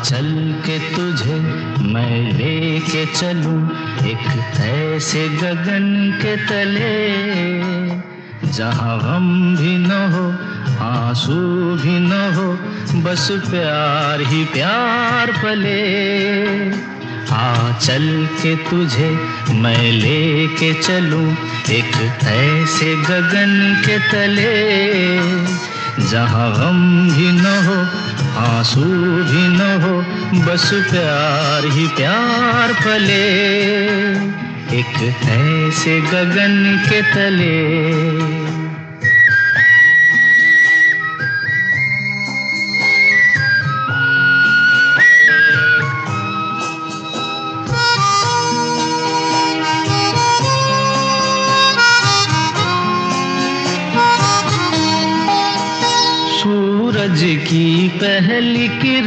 चल के तुझे मैं लेके चलूं एक ऐसे गगन के तले, जहां गम भी न हो आंसू भी न हो, बस प्यार ही प्यार पले। चल के तुझे मैं लेके चलूं एक ऐसे गगन के तले, जहां गम भी न हो आंसू भी न हो, बस प्यार ही प्यार पले, एक ऐसे गगन के तले। सूरज की पहली किरण